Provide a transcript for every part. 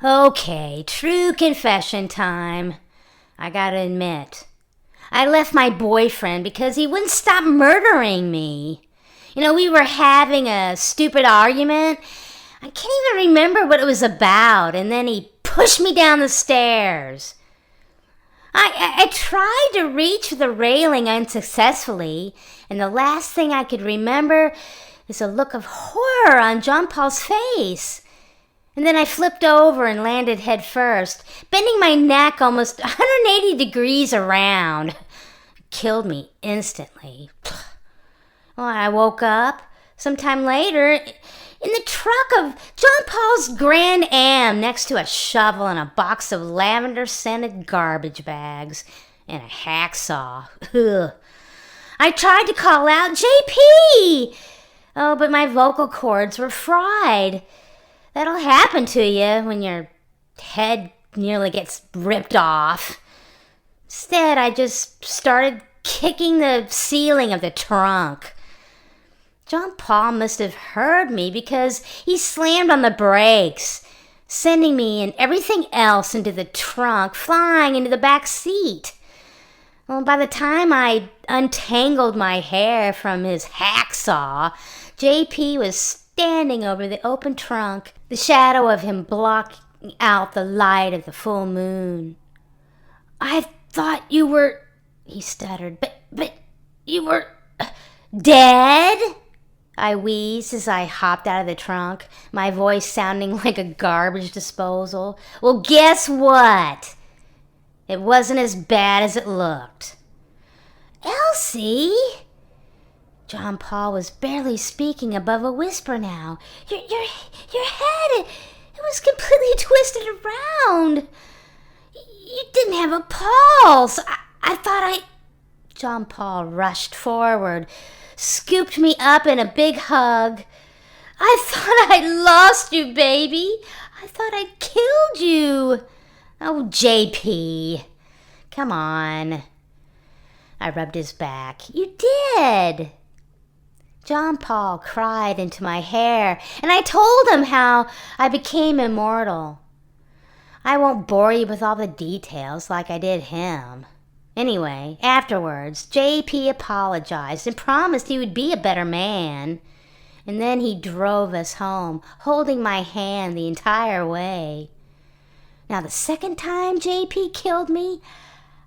Okay, true confession time. I gotta admit, I left my boyfriend because he wouldn't stop murdering me. We were having a stupid argument. I can't even remember what it was about, and then he pushed me down the stairs. I tried to reach the railing unsuccessfully, and the last thing I could remember is a look of horror on John Paul's face. And then I flipped over and landed head first, bending my neck almost 180 degrees around. It killed me instantly. Well, I woke up sometime later in the truck of John Paul's Grand Am next to a shovel and a box of lavender-scented garbage bags and a hacksaw. Ugh. I tried to call out, JP! Oh, but my vocal cords were fried. That'll happen to you when your head nearly gets ripped off. Instead, I just started kicking the ceiling of the trunk. John Paul must have heard me because he slammed on the brakes, sending me and everything else into the trunk, flying into the back seat. Well, by the time I untangled my hair from his hacksaw, JP was standing over the open trunk, the shadow of him blocking out the light of the full moon. I thought you were, he stuttered, but you were dead? I wheezed as I hopped out of the trunk, my voice sounding like a garbage disposal. Well, guess what? It wasn't as bad as it looked. Elsie? John Paul was barely speaking above a whisper now. Your head, it was completely twisted around. You didn't have a pulse. I thought John Paul rushed forward, scooped me up in a big hug. I thought I'd lost you, baby. I thought I'd killed you. Oh, JP, come on. I rubbed his back. You did. John Paul cried into my hair, and I told him how I became immortal. I won't bore you with all the details like I did him. Anyway, afterwards, JP apologized and promised he would be a better man. And then he drove us home, holding my hand the entire way. Now, the second time JP killed me,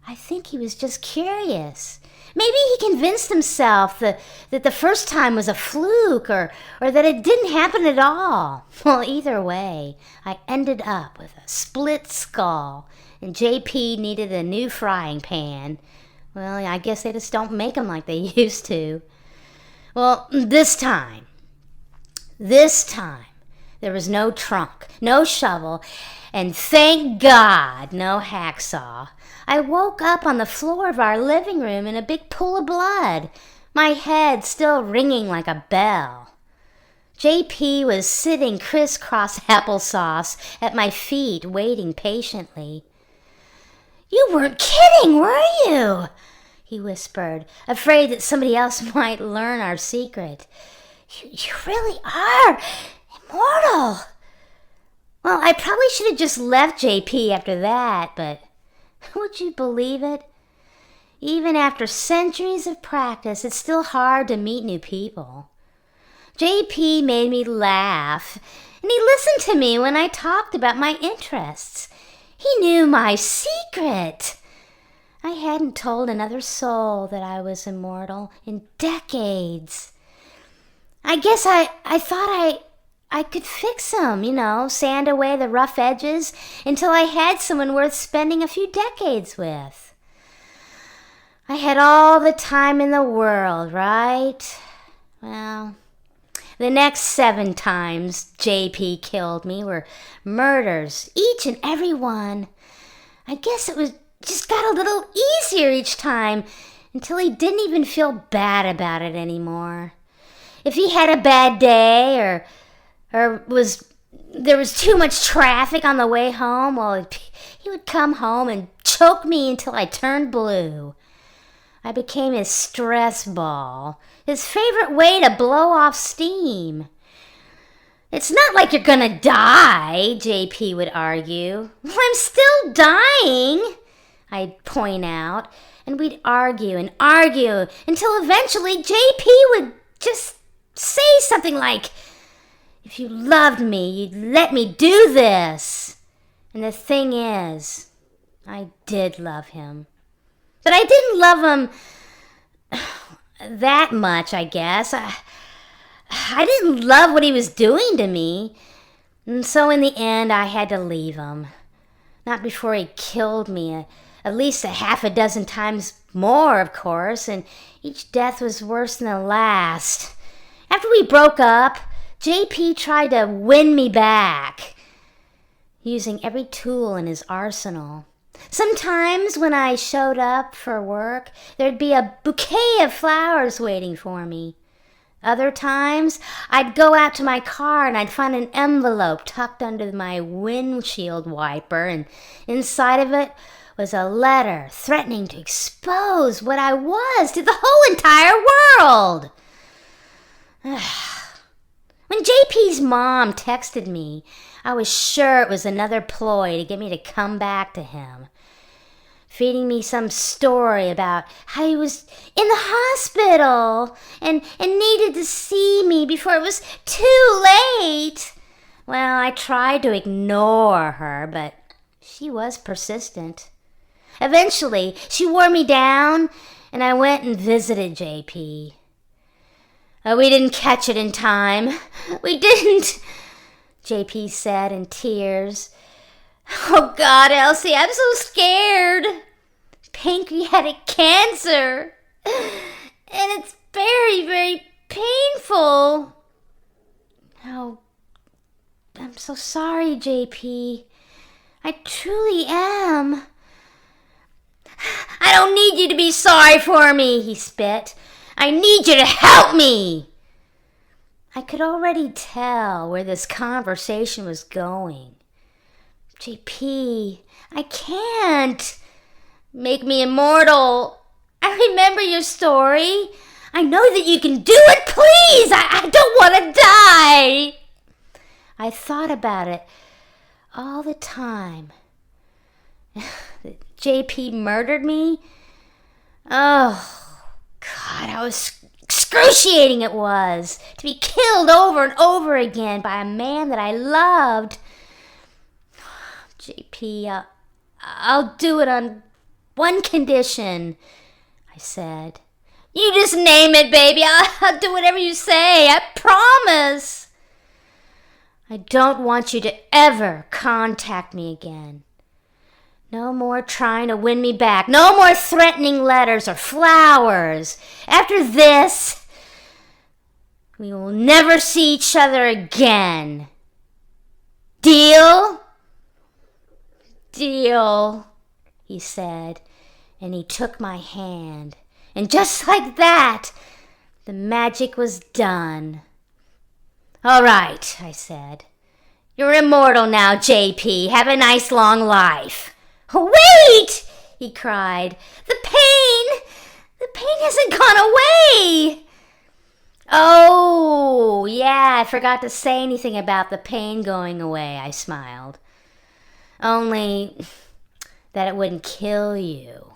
I think he was just curious. Maybe he convinced himself that the first time was a fluke or that it didn't happen at all. Well, either way, I ended up with a split skull, and JP needed a new frying pan. Well, I guess they just don't make them like they used to. Well, this time, there was no trunk, no shovel, and thank God, no hacksaw. I woke up on the floor of our living room in a big pool of blood, my head still ringing like a bell. JP was sitting crisscross applesauce at my feet, waiting patiently. You weren't kidding, were you? He whispered, afraid that somebody else might learn our secret. You really are immortal. Well, I probably should have just left JP after that, but would you believe it? Even after centuries of practice, it's still hard to meet new people. JP made me laugh, and he listened to me when I talked about my interests. He knew my secret. I hadn't told another soul that I was immortal in decades. I guess I thought I could fix them, sand away the rough edges until I had someone worth spending a few decades with. I had all the time in the world, right? Well, the next 7 times JP killed me were murders, each and every one. I guess it was just got a little easier each time until he didn't even feel bad about it anymore. If he had a bad day or there was too much traffic on the way home, well, he would come home and choke me until I turned blue. I became his stress ball, his favorite way to blow off steam. It's not like you're gonna die, JP would argue. Well, I'm still dying, I'd point out, and we'd argue and argue until eventually JP would just say something like, "If you loved me, you'd let me do this." And the thing is, I did love him. But I didn't love him that much, I guess. I didn't love what he was doing to me. And so in the end, I had to leave him. Not before he killed me, at least a half a dozen times more, of course, and each death was worse than the last. After we broke up, JP tried to win me back, using every tool in his arsenal. Sometimes when I showed up for work, there'd be a bouquet of flowers waiting for me. Other times, I'd go out to my car and I'd find an envelope tucked under my windshield wiper, and inside of it was a letter threatening to expose what I was to the whole entire world. When JP's mom texted me, I was sure it was another ploy to get me to come back to him, feeding me some story about how he was in the hospital and needed to see me before it was too late. Well, I tried to ignore her, but she was persistent. Eventually, she wore me down, and I went and visited JP. We didn't catch it in time. We didn't, JP said in tears. "Oh God, Elsie, I'm so scared. Pancreatic cancer. And it's very, very painful." "Oh, I'm so sorry, JP. I truly am." "I don't need you to be sorry for me," he spit. "I need you to help me." I could already tell where this conversation was going. "JP, I can't. Make me immortal. I remember your story. I know that you can do it. Please, I don't want to die." I thought about it all the time. JP murdered me? Oh, God, how excruciating it was to be killed over and over again by a man that I loved. "JP, I'll do it on one condition," I said. "You just name it, baby. I'll do whatever you say. I promise." "I don't want you to ever contact me again. No more trying to win me back. No more threatening letters or flowers. After this, we will never see each other again. Deal?" "Deal," he said, and he took my hand. And just like that, the magic was done. "All right," I said. "You're immortal now, JP. Have a nice long life." "Wait!" he cried. The pain hasn't gone away." "Oh, yeah, I forgot to say anything about the pain going away," I smiled. "Only that it wouldn't kill you."